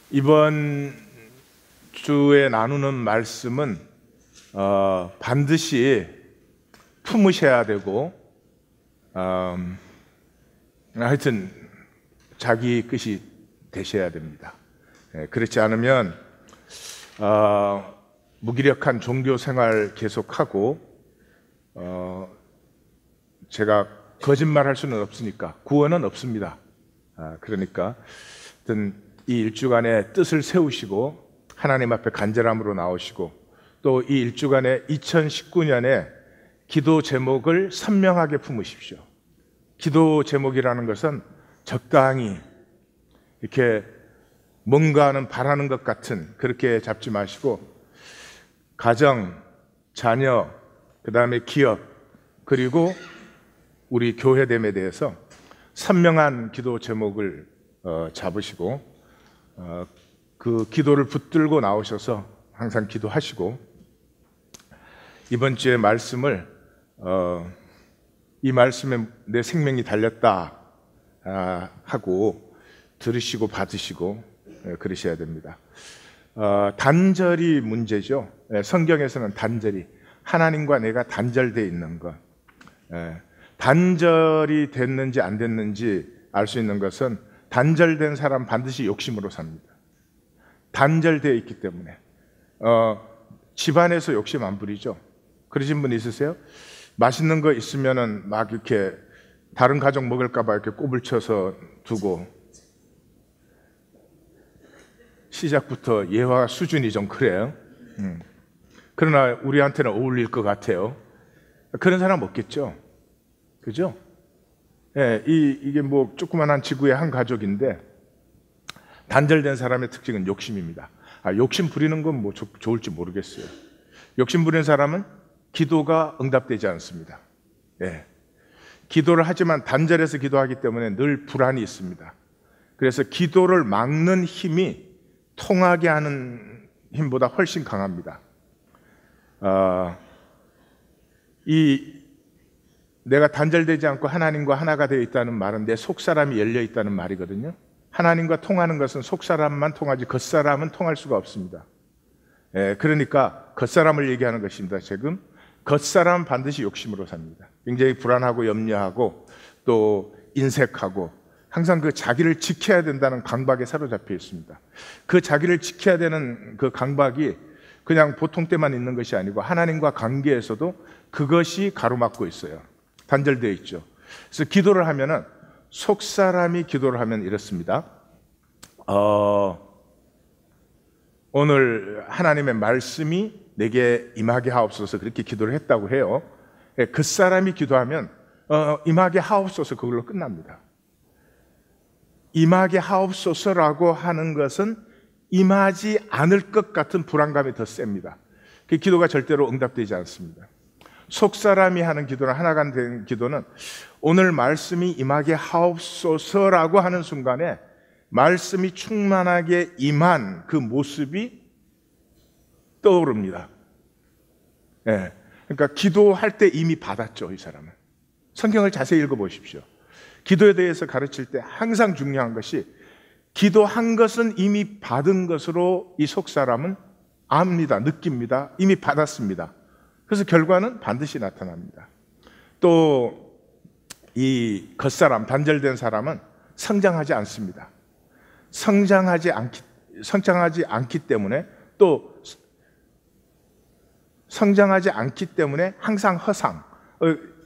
이번 주에 나누는 말씀은 반드시 품으셔야 되고, 하여튼 자기 끝이 되셔야 됩니다. 그렇지 않으면 무기력한 종교 생활 계속하고, 제가 거짓말할 수는 없으니까 구원은 없습니다. 그러니까 하여튼 이 일주간의 뜻을 세우시고 하나님 앞에 간절함으로 나오시고, 또 이 일주간에 2019년에 기도 제목을 선명하게 품으십시오. 기도 제목이라는 것은 적당히 이렇게 뭔가는 바라는 것 같은 그렇게 잡지 마시고, 가정, 자녀, 그 다음에 기업, 그리고 우리 교회됨에 대해서 선명한 기도 제목을 잡으시고, 그 기도를 붙들고 나오셔서 항상 기도하시고, 이번 주의 말씀을 이 말씀에 내 생명이 달렸다 하고 들으시고 받으시고 그러셔야 됩니다. 단절이 문제죠. 성경에서는 단절이, 하나님과 내가 단절되어 있는 것, 단절이 됐는지 안 됐는지 알 수 있는 것은 단절된 사람 반드시 욕심으로 삽니다. 단절되어 있기 때문에. 집안에서 욕심 안 부리죠. 그러신 분 있으세요? 맛있는 거 있으면은 막 이렇게 다른 가족 먹을까봐 이렇게 꼽을 쳐서 두고, 시작부터 예화 수준이 좀 그래요. 그러나 우리한테는 어울릴 것 같아요. 그런 사람 없겠죠? 그죠? 예, 이게 뭐 조그만한 지구의 한 가족인데, 단절된 사람의 특징은 욕심입니다. 욕심 부리는 건 뭐 좋을지 모르겠어요. 욕심 부리는 사람은 기도가 응답되지 않습니다. 예. 기도를 하지만 단절해서 기도하기 때문에 늘 불안이 있습니다. 그래서 기도를 막는 힘이 통하게 하는 힘보다 훨씬 강합니다. 내가 단절되지 않고 하나님과 하나가 되어 있다는 말은 내 속사람이 열려 있다는 말이거든요. 하나님과 통하는 것은 속사람만 통하지 겉사람은 통할 수가 없습니다. 그러니까 겉사람을 얘기하는 것입니다. 지금 겉사람은 반드시 욕심으로 삽니다. 굉장히 불안하고 염려하고 또 인색하고, 항상 그 자기를 지켜야 된다는 강박에 사로잡혀 있습니다. 그 자기를 지켜야 되는 그 강박이 그냥 보통 때만 있는 것이 아니고 하나님과 관계에서도 그것이 가로막고 있어요. 단절되어 있죠. 그래서 기도를 하면은, 속사람이 기도를 하면 이렇습니다. 오늘 하나님의 말씀이 내게 임하게 하옵소서, 그렇게 기도를 했다고 해요. 그 사람이 기도하면 임하게 하옵소서, 그걸로 끝납니다. 임하게 하옵소서라고 하는 것은 임하지 않을 것 같은 불안감이 더 셉니다. 그 기도가 절대로 응답되지 않습니다. 속사람이 하는 기도는, 하나가 된 기도는 오늘 말씀이 임하게 하옵소서라고 하는 순간에 말씀이 충만하게 임한 그 모습이 떠오릅니다. 예. 그러니까 기도할 때 이미 받았죠, 이 사람은. 성경을 자세히 읽어보십시오. 기도에 대해서 가르칠 때 항상 중요한 것이, 기도한 것은 이미 받은 것으로 이 속사람은 압니다. 느낍니다. 이미 받았습니다. 그래서 결과는 반드시 나타납니다. 또 이 겉사람, 단절된 사람은 성장하지 않습니다. 성장하지 않기 때문에, 또 성장하지 않기 때문에 항상 허상.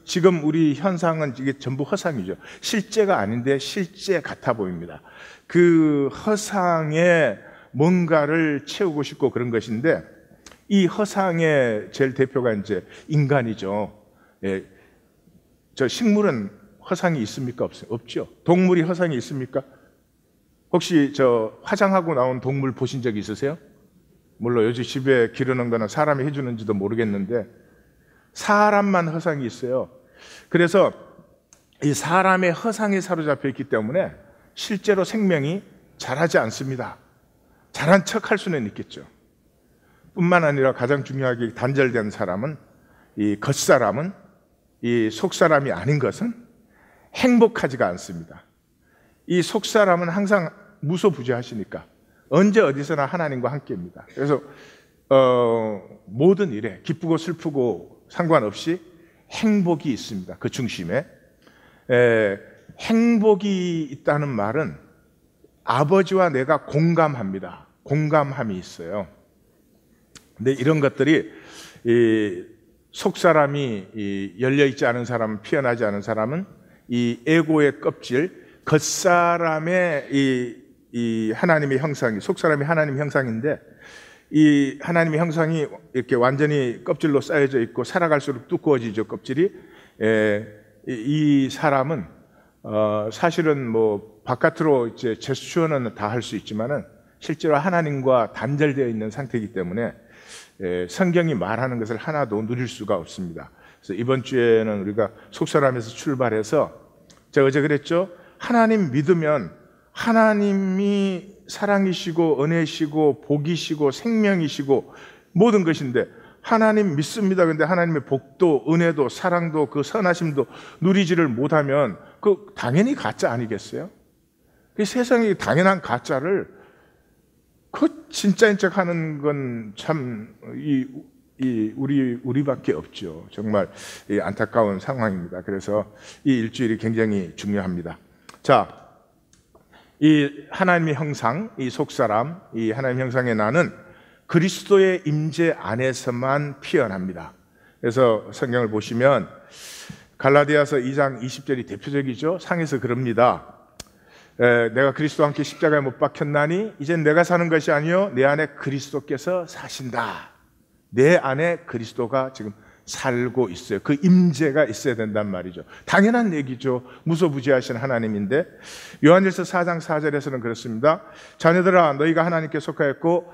지금 우리 현상은 이게 전부 허상이죠. 실제가 아닌데 실제 같아 보입니다. 그 허상에 뭔가를 채우고 싶고 그런 것인데, 이 허상의 제일 대표가 이제 인간이죠. 예. 저 식물은 허상이 있습니까? 없죠. 동물이 허상이 있습니까? 혹시 저 화장하고 나온 동물 보신 적 있으세요? 물론 요즘 집에 기르는 거는 사람이 해주는지도 모르겠는데, 사람만 허상이 있어요. 그래서 이 사람의 허상에 사로잡혀 있기 때문에 실제로 생명이 자라지 않습니다. 자란 척 할 수는 있겠죠. 뿐만 아니라 가장 중요하게 단절된 사람은, 이 겉사람은, 이 속사람이 아닌 것은 행복하지가 않습니다. 이 속사람은 항상 무소부지하시니까 언제 어디서나 하나님과 함께입니다. 그래서 모든 일에 기쁘고 슬프고 상관없이 행복이 있습니다. 그 중심에 행복이 있다는 말은 아버지와 내가 공감합니다. 공감함이 있어요. 근데 이런 것들이 속 사람이 열려 있지 않은 사람, 피어나지 않은 사람은 이 에고의 껍질, 겉 사람의 이 하나님의 형상이, 속 사람이 하나님의 형상인데 이 하나님의 형상이 이렇게 완전히 껍질로 쌓여져 있고 살아갈수록 두꺼워지죠, 껍질이. 이 사람은 사실은 뭐 바깥으로 이제 제스처는 다 할 수 있지만은 실제로 하나님과 단절되어 있는 상태이기 때문에 성경이 말하는 것을 하나도 누릴 수가 없습니다. 그래서 이번 주에는 우리가 속사람에서 출발해서 제가 어제 그랬죠. 하나님 믿으면 하나님이 사랑이시고 은혜시고 복이시고 생명이시고 모든 것인데 하나님 믿습니다. 그런데 하나님의 복도 은혜도 사랑도 그 선하심도 누리지를 못하면 그 당연히 가짜 아니겠어요? 그 세상에 당연한 가짜를 그 진짜인 척 하는 건 참 우리밖에 없죠. 정말 안타까운 상황입니다. 그래서 이 일주일이 굉장히 중요합니다. 자, 이 하나님의 형상, 이 속사람, 이 하나님의 형상의 나는 그리스도의 임재 안에서만 피어납니다. 그래서 성경을 보시면 갈라디아서 2장 20절이 대표적이죠. 상에서 그럽니다. 내가 그리스도와 함께 십자가에 못 박혔나니 이젠 내가 사는 것이 아니요 내 안에 그리스도께서 사신다. 내 안에 그리스도가 지금 살고 있어요. 그 임재가 있어야 된단 말이죠. 당연한 얘기죠. 무소부지하신 하나님인데 요한일서 4장 4절에서는 그렇습니다. 자녀들아 너희가 하나님께 속하였고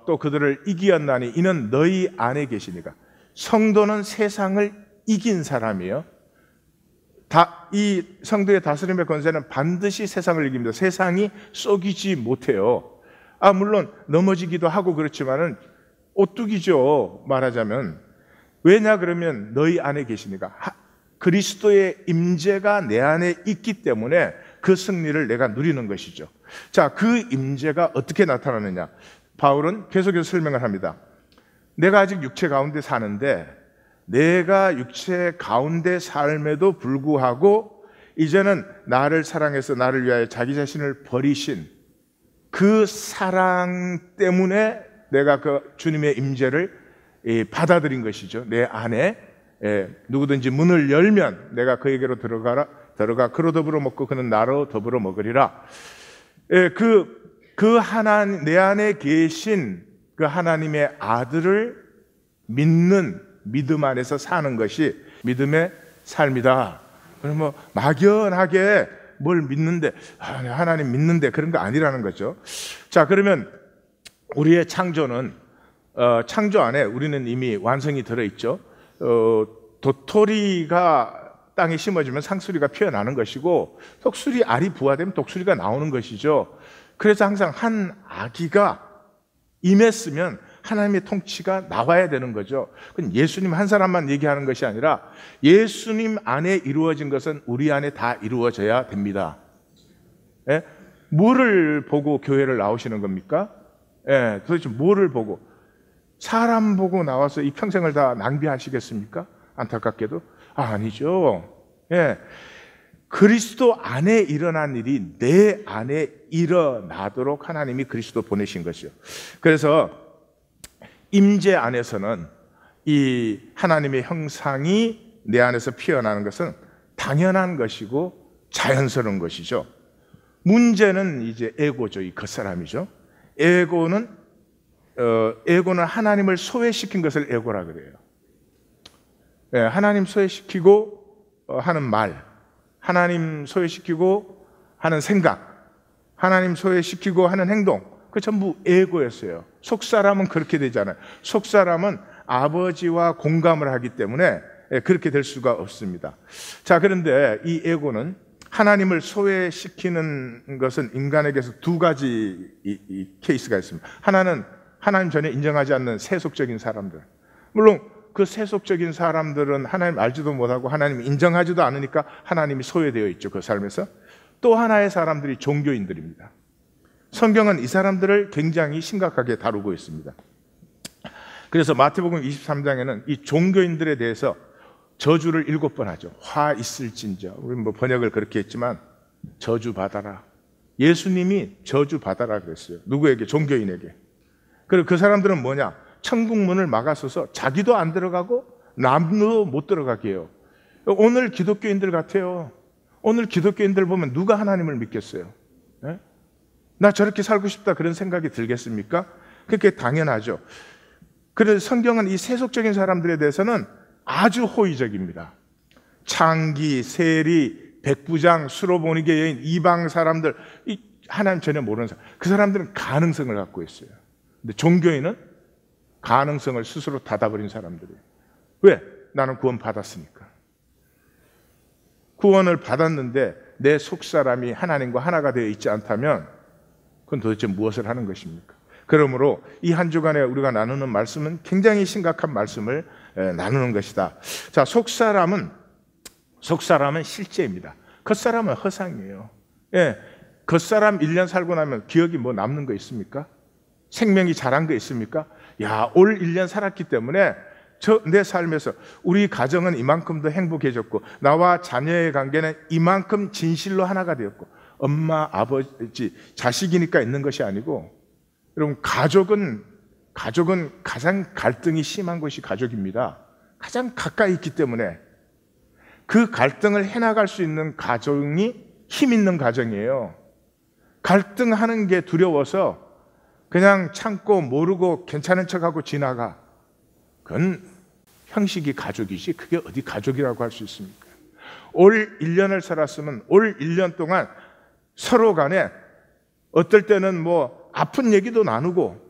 또 그들을 이기었나니 이는 너희 안에 계시니까. 성도는 세상을 이긴 사람이에요. 이 성도의 다스림의 권세는 반드시 세상을 이깁니다. 세상이 속이지 못해요. 물론 넘어지기도 하고 그렇지만은 오뚜기죠. 말하자면. 왜냐 그러면 너희 안에 계시니까. 그리스도의 임재가 내 안에 있기 때문에 그 승리를 내가 누리는 것이죠. 자, 그 임재가 어떻게 나타나느냐. 바울은 계속해서 설명을 합니다. 내가 아직 육체 가운데 사는데 내가 육체 가운데 삶에도 불구하고 이제는 나를 사랑해서 나를 위하여 자기 자신을 버리신 그 사랑 때문에 내가 그 주님의 임재를 받아들인 것이죠. 내 안에 누구든지 문을 열면 내가 그에게로 들어가 그로 더불어 먹고 그는 나로 더불어 먹으리라. 그 하나님, 내 안에 계신 그 하나님의 아들을 믿는 믿음 안에서 사는 것이 믿음의 삶이다. 그럼 뭐 막연하게 뭘 믿는데 하나님 믿는데 그런 거 아니라는 거죠. 자, 그러면 우리의 창조는 창조 안에 우리는 이미 완성이 들어있죠. 도토리가 땅에 심어지면 상수리가 피어나는 것이고 독수리 알이 부화되면 독수리가 나오는 것이죠. 그래서 항상 한 아기가 임했으면 하나님의 통치가 나와야 되는 거죠. 그건 예수님 한 사람만 얘기하는 것이 아니라 예수님 안에 이루어진 것은 우리 안에 다 이루어져야 됩니다. 뭐를 보고 교회를 나오시는 겁니까? 도대체 뭐를 보고? 사람 보고 나와서 이 평생을 다 낭비하시겠습니까? 안타깝게도 아니죠. 그리스도 안에 일어난 일이 내 안에 일어나도록 하나님이 그리스도 보내신 것이죠. 그래서 임재 안에서는 이 하나님의 형상이 내 안에서 피어나는 것은 당연한 것이고 자연스러운 것이죠. 문제는 이제 에고죠. 이 겉사람이죠. 에고는 하나님을 소외시킨 것을 에고라 그래요. 하나님 소외시키고 하는 말, 하나님 소외시키고 하는 생각, 하나님 소외시키고 하는 행동, 그 전부 에고였어요. 속사람은 그렇게 되잖아요. 속사람은 아버지와 공감을 하기 때문에 그렇게 될 수가 없습니다. 자, 그런데 이 에고는 하나님을 소외시키는 것은 인간에게서 두 가지 이 케이스가 있습니다. 하나는 하나님 전혀 인정하지 않는 세속적인 사람들. 물론 그 세속적인 사람들은 하나님 알지도 못하고 하나님 인정하지도 않으니까 하나님이 소외되어 있죠. 그 삶에서. 또 하나의 사람들이 종교인들입니다. 성경은 이 사람들을 굉장히 심각하게 다루고 있습니다. 그래서 마태복음 23장에는 이 종교인들에 대해서 저주를 7번 하죠. 화 있을진저. 우리 뭐 번역을 그렇게 했지만 저주 받아라. 예수님이 저주 받아라 그랬어요. 누구에게? 종교인에게. 그리고 그 사람들은 뭐냐? 천국 문을 막아서서 자기도 안 들어가고 남도 못 들어가게 해요. 오늘 기독교인들 같아요. 오늘 기독교인들 보면 누가 하나님을 믿겠어요? 네? 나 저렇게 살고 싶다 그런 생각이 들겠습니까? 그게 당연하죠. 그래서 성경은 이 세속적인 사람들에 대해서는 아주 호의적입니다. 창기, 세리, 백부장, 수로보니게 여인, 이방 사람들, 하나님 전혀 모르는 사람, 그 사람들은 가능성을 갖고 있어요. 근데 종교인은 가능성을 스스로 닫아버린 사람들이에요. 왜? 나는 구원 받았으니까. 구원을 받았는데 내 속사람이 하나님과 하나가 되어 있지 않다면 그건 도대체 무엇을 하는 것입니까? 그러므로 이 한 주간에 우리가 나누는 말씀은 굉장히 심각한 말씀을 나누는 것이다. 자, 속사람은 실제입니다. 겉사람은 허상이에요. 예, 겉사람 1년 살고 나면 기억이 뭐 남는 거 있습니까? 생명이 자란 거 있습니까? 야, 올 1년 살았기 때문에 내 삶에서 우리 가정은 이만큼 더 행복해졌고 나와 자녀의 관계는 이만큼 진실로 하나가 되었고 엄마, 아버지, 자식이니까 있는 것이 아니고 여러분 가족은 가장 갈등이 심한 것이 가족입니다. 가장 가까이 있기 때문에 그 갈등을 해나갈 수 있는 가정이 힘 있는 가정이에요. 갈등하는 게 두려워서 그냥 참고 모르고 괜찮은 척하고 지나가. 그건 형식이 가족이지 그게 어디 가족이라고 할 수 있습니까? 올 1년을 살았으면 올 1년 동안 서로 간에 어떨 때는 뭐 아픈 얘기도 나누고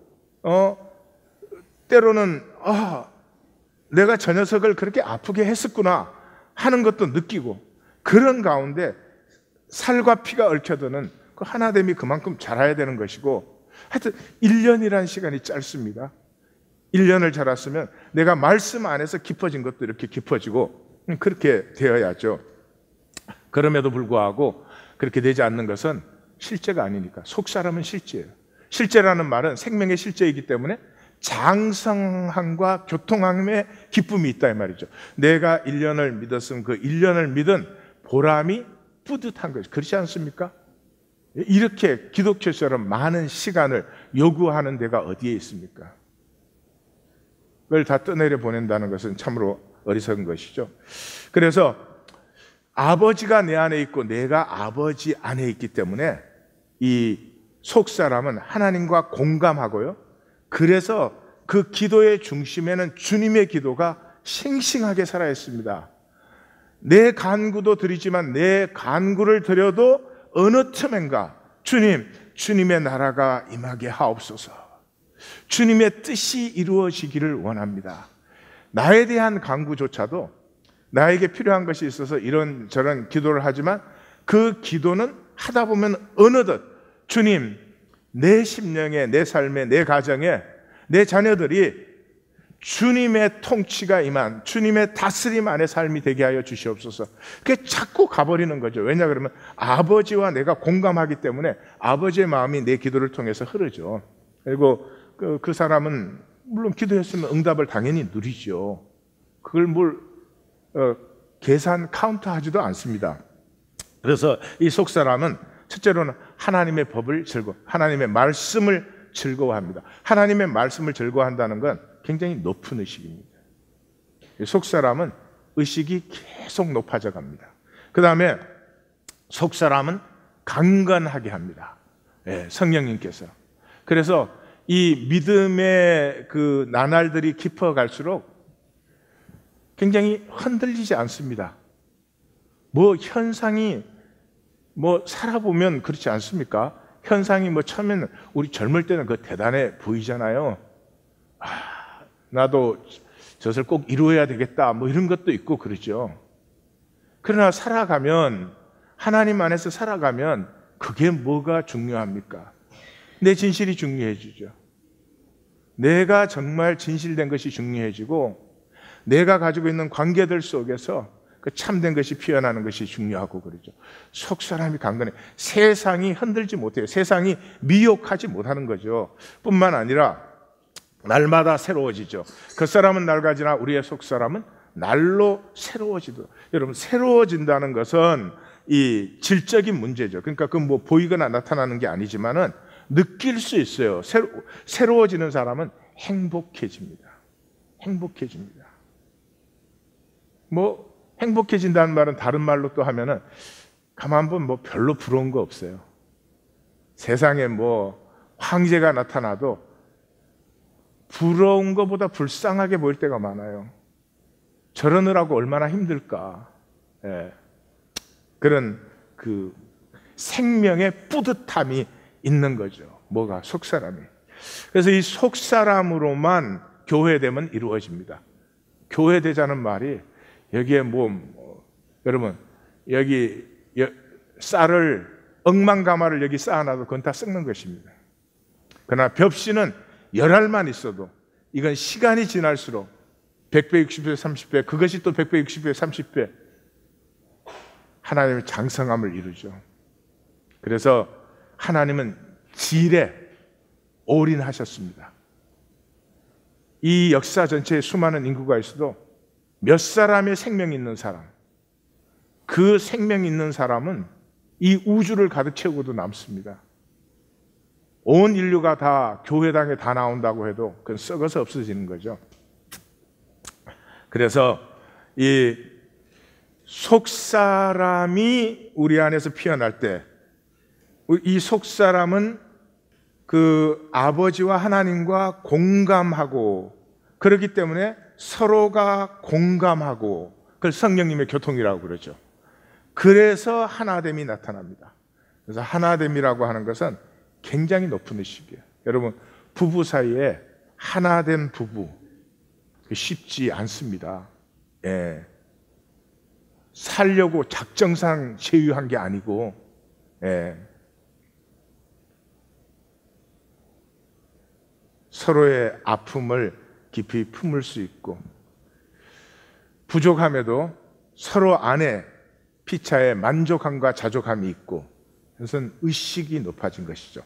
때로는 내가 저 녀석을 그렇게 아프게 했었구나 하는 것도 느끼고 그런 가운데 살과 피가 얽혀드는 그 하나됨이 그만큼 자라야 되는 것이고 하여튼 1년이라는 시간이 짧습니다. 1년을 자랐으면 내가 말씀 안에서 깊어진 것도 이렇게 깊어지고 그렇게 되어야죠. 그럼에도 불구하고 그렇게 되지 않는 것은 실제가 아니니까. 속사람은 실제예요. 실제라는 말은 생명의 실제이기 때문에 장성함과 교통함의 기쁨이 있다 이 말이죠. 내가 1년을 믿었으면 그 1년을 믿은 보람이 뿌듯한 것이 그렇지 않습니까? 이렇게 기독교처럼 많은 시간을 요구하는 데가 어디에 있습니까? 그걸 다 떠내려 보낸다는 것은 참으로 어리석은 것이죠. 그래서 아버지가 내 안에 있고 내가 아버지 안에 있기 때문에 이 속사람은 하나님과 공감하고요. 그래서 그 기도의 중심에는 주님의 기도가 싱싱하게 살아있습니다. 내 간구도 드리지만 내 간구를 드려도 어느 틈엔가 주님의 나라가 임하게 하옵소서. 주님의 뜻이 이루어지기를 원합니다. 나에 대한 간구조차도 나에게 필요한 것이 있어서 이런저런 기도를 하지만 그 기도는 하다 보면 어느덧 주님, 내 심령에, 내 삶에, 내 가정에, 내 자녀들이 주님의 통치가 임한 주님의 다스림 안의 삶이 되게 하여 주시옵소서. 그게 자꾸 가버리는 거죠. 왜냐 그러면 아버지와 내가 공감하기 때문에 아버지의 마음이 내 기도를 통해서 흐르죠. 그리고 그 사람은 물론 기도했으면 응답을 당연히 누리죠. 그걸 계산 카운트하지도 않습니다. 그래서 이 속사람은 첫째로는 하나님의 법을 하나님의 말씀을 즐거워합니다. 하나님의 말씀을 즐거워한다는 건 굉장히 높은 의식입니다. 속사람은 의식이 계속 높아져 갑니다. 그 다음에 속사람은 강건하게 합니다. 성령님께서. 그래서 이 믿음의 그 나날들이 깊어갈수록 굉장히 흔들리지 않습니다. 현상이 살아보면 그렇지 않습니까? 현상이 처음에는 우리 젊을 때는 대단해 보이잖아요. 나도 저것을 꼭 이루어야 되겠다 이런 것도 있고 그러죠. 그러나 살아가면 하나님 안에서 살아가면 그게 뭐가 중요합니까? 내 진실이 중요해지죠. 내가 정말 진실된 것이 중요해지고 내가 가지고 있는 관계들 속에서 그 참된 것이 피어나는 것이 중요하고 그러죠. 속 사람이 강건해. 세상이 흔들지 못해요. 세상이 미혹하지 못하는 거죠. 뿐만 아니라 날마다 새로워지죠. 그 사람은 낡아지나 우리의 속 사람은 날로 새로워지도록. 여러분, 새로워진다는 것은 이 질적인 문제죠. 그러니까 그 뭐 보이거나 나타나는 게 아니지만은 느낄 수 있어요. 새로워지는 사람은 행복해집니다. 행복해집니다. 뭐 행복해진다는 말은 다른 말로 또 하면은 가만 보면 뭐 별로 부러운 거 없어요. 세상에 뭐 황제가 나타나도 부러운 것보다 불쌍하게 보일 때가 많아요. 저러느라고 얼마나 힘들까. 예. 그런 그 생명의 뿌듯함이 있는 거죠. 뭐가? 속사람이. 그래서 이 속사람으로만 교회됨은 이루어집니다. 교회되자는 말이 여기에 여러분 여기 쌀을 억만가마를 여기 쌓아놔도 그건 다 썩는 것입니다. 그러나 벽신은 열알만 있어도 이건 시간이 지날수록 100배, 60배, 30배, 그것이 또 100배, 60배, 30배 하나님의 장성함을 이루죠. 그래서 하나님은 질에 올인하셨습니다. 이 역사 전체에 수많은 인구가 있어도 몇 사람의 생명이 있는 사람, 그 생명이 있는 사람은 이 우주를 가득 채우고도 남습니다. 온 인류가 다 교회당에 다 나온다고 해도 그건 썩어서 없어지는 거죠. 그래서 이 속사람이 우리 안에서 피어날 때 이 속사람은 그 아버지와 하나님과 공감하고, 그렇기 때문에 서로가 공감하고, 그걸 성령님의 교통이라고 그러죠. 그래서 하나됨이 나타납니다. 그래서 하나됨이라고 하는 것은 굉장히 높은 의식이에요. 여러분, 부부 사이에 하나된 부부 쉽지 않습니다. 예. 살려고 작정상 제휴한 게 아니고, 예. 서로의 아픔을 깊이 품을 수 있고, 부족함에도 서로 안에 피차에 만족함과 자족함이 있고, 그것은 의식이 높아진 것이죠.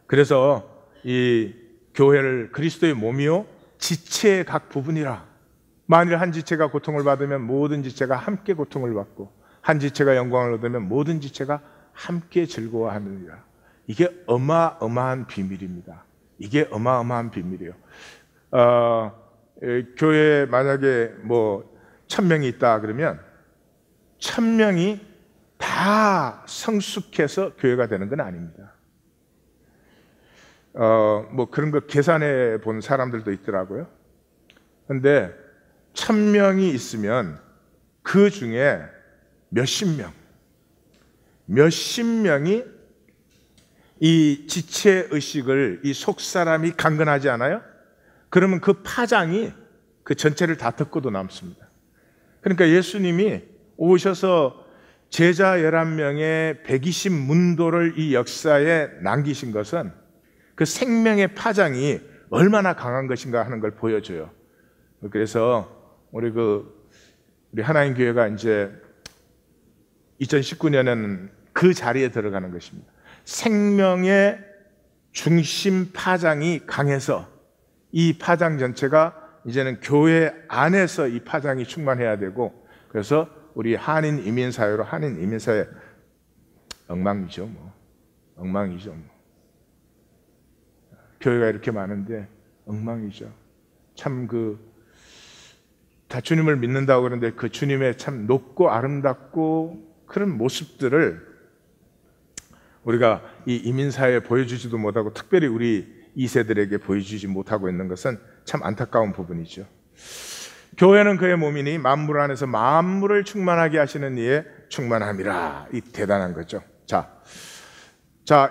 그래서 이 교회를 그리스도의 몸이요 지체의 각 부분이라. 만일 한 지체가 고통을 받으면 모든 지체가 함께 고통을 받고, 한 지체가 영광을 얻으면 모든 지체가 함께 즐거워하느니라. 이게 어마어마한 비밀입니다. 이게 어마어마한 비밀이에요. 교회에 만약에 뭐 1000명이 있다 그러면 1000명이 다 성숙해서 교회가 되는 건 아닙니다. 뭐 그런 거 계산해 본 사람들도 있더라고요. 근데 1000명이 있으면 그 중에 몇십 명이 이 지체 의식을, 이 속사람이 강건하지 않아요? 그러면 그 파장이 그 전체를 다 덮고도 남습니다. 그러니까 예수님이 오셔서 제자 11명의 120문도를 이 역사에 남기신 것은 그 생명의 파장이 얼마나 강한 것인가 하는 걸 보여줘요. 그래서 우리 하나님 교회가 이제 2019년에는 그 자리에 들어가는 것입니다. 생명의 중심 파장이 강해서 이 파장 전체가 이제는 교회 안에서 이 파장이 충만해야 되고, 그래서 우리 한인 이민 사회로, 한인 이민 사회 엉망이죠, 엉망이죠. 교회가 이렇게 많은데 엉망이죠. 참 다 주님을 믿는다고 그러는데 그 주님의 참 높고 아름답고 그런 모습들을 우리가 이 이민사회에 보여주지도 못하고, 특별히 우리 2세들에게 보여주지 못하고 있는 것은 참 안타까운 부분이죠. 교회는 그의 몸이니 만물 안에서 만물을 충만하게 하시는 이의 충만함이라. 이 대단한 거죠. 자,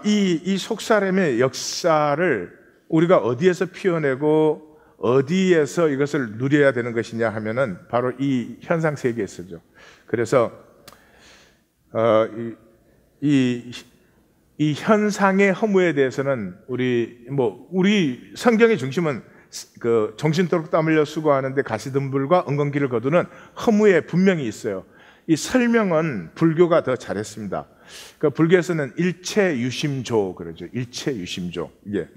이 속사람의 역사를 우리가 어디에서 피워내고 어디에서 이것을 누려야 되는 것이냐 하면은 바로 이 현상 세계에서죠. 그래서 이 현상의 허무에 대해서는 우리 성경의 중심은 그 정신토록 땀 흘려 수고하는데 가시덤불과 엉겅퀴를 거두는 허무에 분명히 있어요. 이 설명은 불교가 더 잘했습니다. 그 불교에서는 일체유심조 그러죠. 일체유심조. 이게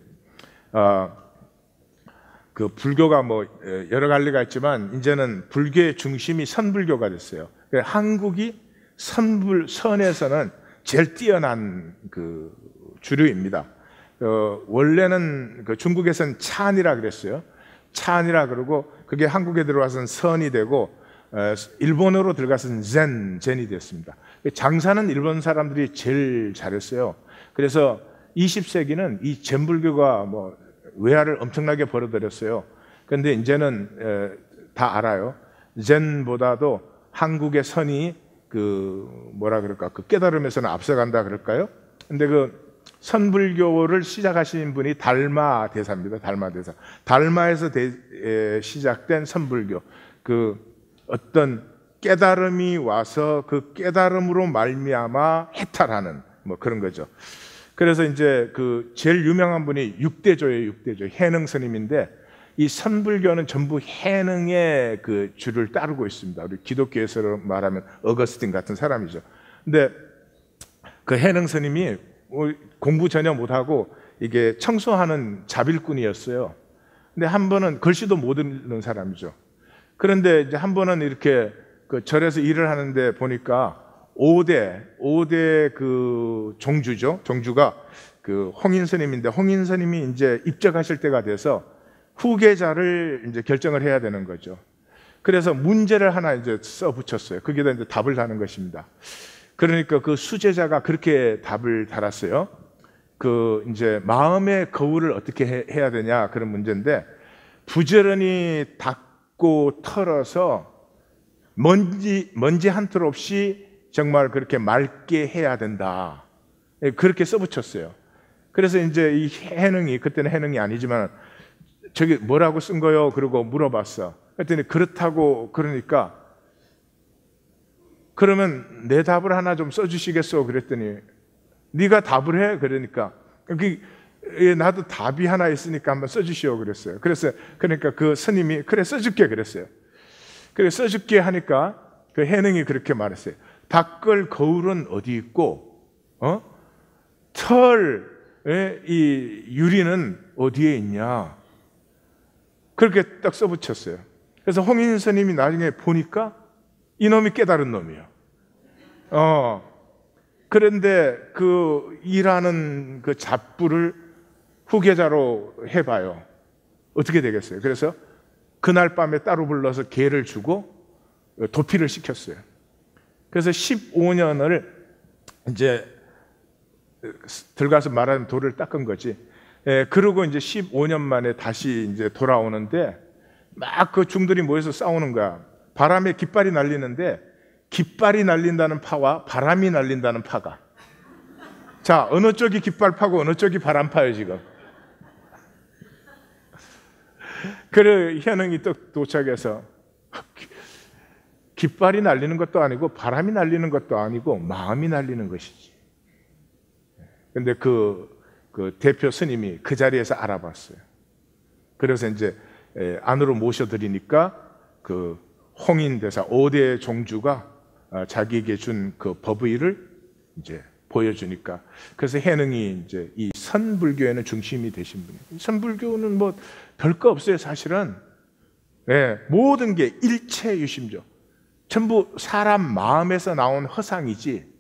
그 불교가 뭐 여러 갈래가 있지만 이제는 불교의 중심이 선불교가 됐어요. 한국이 선에서는 제일 뛰어난 그 주류입니다. 원래는 그 중국에서는 찬이라 그랬어요. 찬이라 그러고 그게 한국에 들어와서는 선이 되고 일본어로 들어가서는 젠이 됐습니다. 장사는 일본 사람들이 제일 잘했어요. 그래서 20세기는 이 젠불교가 뭐 외화를 엄청나게 벌어들였어요. 그런데 이제는 다 알아요. 젠보다도 한국의 선이 그 뭐라 그럴까 그 깨달음에서는 앞서간다 그럴까요? 근데 그 선불교를 시작하신 분이 달마 대사입니다. 달마 대사. 달마에서 시작된 선불교. 그 어떤 깨달음이 와서 그 깨달음으로 말미암아 해탈하는 뭐 그런 거죠. 그래서 이제 그 제일 유명한 분이 육대조예요. 육대조 해능 스님인데 이 선불교는 전부 해능의 그 줄을 따르고 있습니다. 우리 기독교에서 말하면 어거스틴 같은 사람이죠. 근데 그 해능 스님이 공부 전혀 못하고 이게 청소하는 자빌꾼이었어요. 근데 한 번은 글씨도 못 읽는 사람이죠. 그런데 이제 한 번은 이렇게 그 절에서 일을 하는데 보니까 5대 그 종주죠. 종주가 그 홍인 스님인데 홍인 스님이 이제 입적하실 때가 돼서 후계자를 이제 결정을 해야 되는 거죠. 그래서 문제를 하나 이제 써 붙였어요. 거기다 이제 답을 다는 것입니다. 그러니까 그 수제자가 그렇게 답을 달았어요. 그 이제 마음의 거울을 어떻게 해야 되냐 그런 문제인데 부지런히 닦고 털어서 먼지 한 톨 없이 정말 그렇게 맑게 해야 된다. 그렇게 써붙였어요. 그래서 이제 이 해능이 그때는 해능이 아니지만 저기 뭐라고 쓴 거요? 그러고 물어봤어. 그랬더니 그렇다고 그러니까 그러면 내 답을 하나 좀 써주시겠어? 그랬더니 네가 답을 해? 그러니까 나도 답이 하나 있으니까 한번 써주시오 그랬어요. 그러니까 그 스님이 그래 써줄게 그랬어요. 그래 써줄게 하니까 그 해능이 그렇게 말했어요. 닦을 거울은 어디 있고 털의 이 유리는 어디에 있냐 그렇게 딱 써붙였어요. 그래서 홍인 스님이 나중에 보니까 이놈이 깨달은 놈이에요. 그런데 그 일하는 그 잡부를 후계자로 해봐요. 어떻게 되겠어요? 그래서 그날 밤에 따로 불러서 개를 주고 도피를 시켰어요. 그래서 15년을 이제 들어가서 말하면 돌을 닦은 거지. 그러고 이제 15년 만에 다시 이제 돌아오는데 막 그 중들이 모여서 싸우는 거야. 바람에 깃발이 날리는데 깃발이 날린다는 파와 바람이 날린다는 파가. 자, 어느 쪽이 깃발 파고 어느 쪽이 바람 파요 지금. 그래 현응이 또 도착해서 깃발이 날리는 것도 아니고 바람이 날리는 것도 아니고 마음이 날리는 것이지. 근데 그 대표 스님이 그 자리에서 알아봤어요. 그래서 이제 안으로 모셔드리니까 그 홍인 대사 5대 종주가 자기에게 준 그 법의를 이제 보여주니까 그래서 해능이 이제 이 선불교에는 중심이 되신 분이에요. 선불교는 뭐 별거 없어요 사실은. 모든 게 일체유심조. 전부 사람 마음에서 나온 허상이지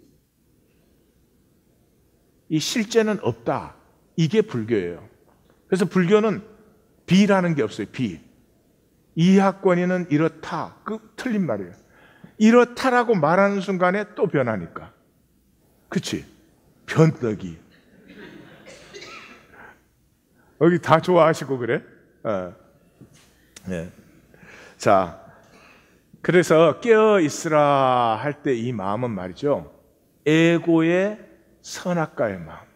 이 실제는 없다. 이게 불교예요. 그래서 불교는 비라는 게 없어요. 비. 이하권위는 이렇다. 그 틀린 말이에요. 이렇다라고 말하는 순간에 또 변하니까. 그치? 변덕이. 여기 다 좋아하시고 그래? 네. 자, 그래서 깨어 있으라 할 때 이 마음은 말이죠. 에고의 선악과의 마음.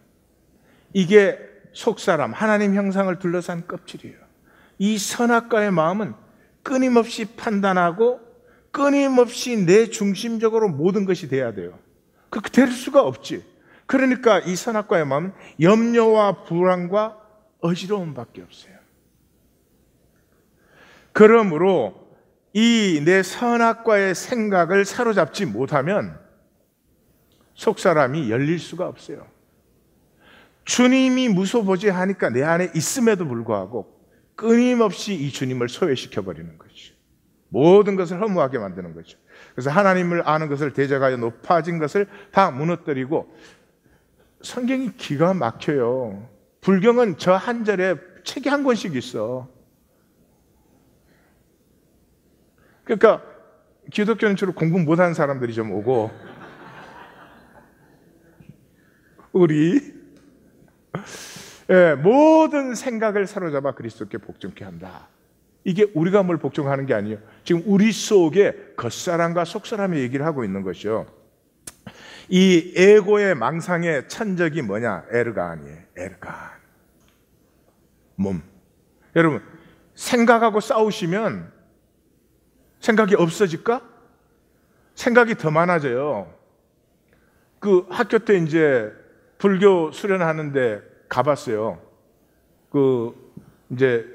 이게 속사람, 하나님 형상을 둘러싼 껍질이에요. 이 선악과의 마음은 끊임없이 판단하고 끊임없이 내 중심적으로 모든 것이 돼야 돼요. 그렇게 될 수가 없지. 그러니까 이 선악과의 마음은 염려와 불안과 어지러움밖에 없어요. 그러므로 이 내 선악과의 생각을 사로잡지 못하면 속사람이 열릴 수가 없어요. 주님이 무소보지 하니까 내 안에 있음에도 불구하고 끊임없이 이 주님을 소외시켜버리는 거죠. 모든 것을 허무하게 만드는 거죠. 그래서 하나님을 아는 것을 대적하여 높아진 것을 다 무너뜨리고, 성경이 기가 막혀요. 불경은 저 한 절에 책이 한 권씩 있어. 그러니까 기독교는 주로 공부 못하는 사람들이 좀 오고, 우리 모든 생각을 사로잡아 그리스도께 복종케 한다. 이게 우리가 뭘 복종하는 게 아니에요. 지금 우리 속에 겉사람과 속사람의 얘기를 하고 있는 것이죠. 이 에고의 망상의 천적이 뭐냐? 에르간이에요. 에르간. 몸. 여러분, 생각하고 싸우시면 생각이 없어질까? 생각이 더 많아져요. 그 학교 때 이제 불교 수련하는데 가봤어요. 이제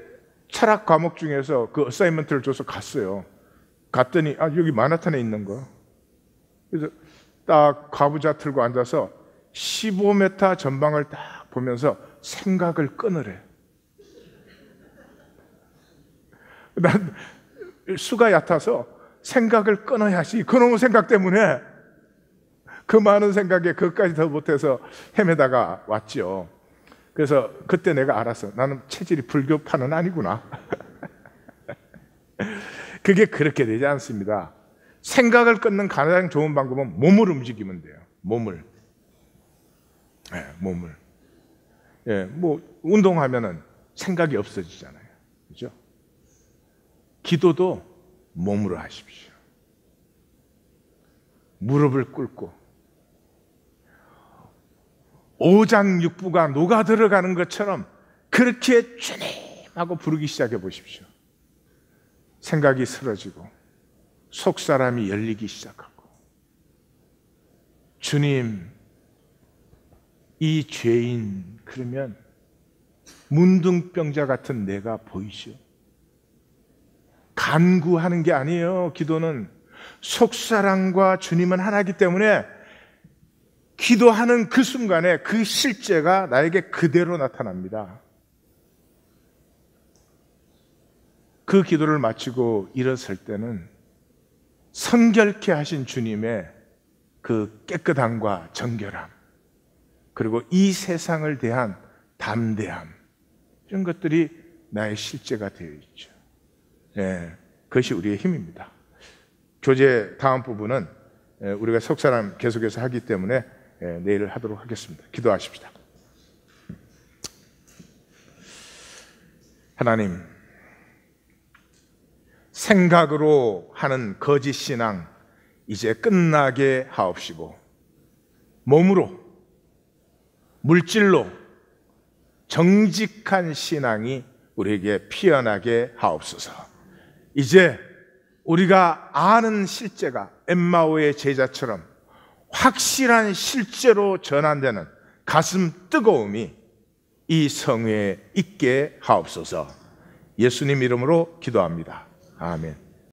철학 과목 중에서 그 어사이먼트를 줘서 갔어요. 갔더니 여기 만하탄에 있는 거. 그래서 딱 가부좌 틀고 앉아서 15m 전방을 딱 보면서 생각을 끊으래. 난 수가 얕아서 생각을 끊어야지. 그놈의 생각 때문에 그 많은 생각에 그것까지 더 못해서 헤매다가 왔죠. 그래서 그때 내가 알았어. 나는 체질이 불교파는 아니구나. 그게 그렇게 되지 않습니다. 생각을 끊는 가장 좋은 방법은 몸을 움직이면 돼요. 몸을. 몸을. 뭐 운동하면은 생각이 없어지잖아요. 그죠? 기도도 몸으로 하십시오. 무릎을 꿇고 오장육부가 녹아 들어가는 것처럼 그렇게 주님하고 부르기 시작해 보십시오. 생각이 쓰러지고 속사람이 열리기 시작하고, 주님, 이 죄인, 그러면 문둥병자 같은 내가 보이시오. 간구하는 게 아니에요. 기도는 속사람과 주님은 하나이기 때문에 기도하는 그 순간에 그 실제가 나에게 그대로 나타납니다. 그 기도를 마치고 일어설 때는 성결케 하신 주님의 그 깨끗함과 정결함, 그리고 이 세상을 대한 담대함, 이런 것들이 나의 실제가 되어 있죠. 그것이 우리의 힘입니다. 교재 다음 부분은 우리가 속사람 계속해서 하기 때문에 내일 하도록 하겠습니다. 기도하십시다. 하나님, 생각으로 하는 거짓 신앙 이제 끝나게 하옵시고, 몸으로, 물질로 정직한 신앙이 우리에게 피어나게 하옵소서. 이제 우리가 아는 실제가 엠마오의 제자처럼 확실한 실제로 전환되는 가슴 뜨거움이 이 성회에 있게 하옵소서. 예수님 이름으로 기도합니다. 아멘.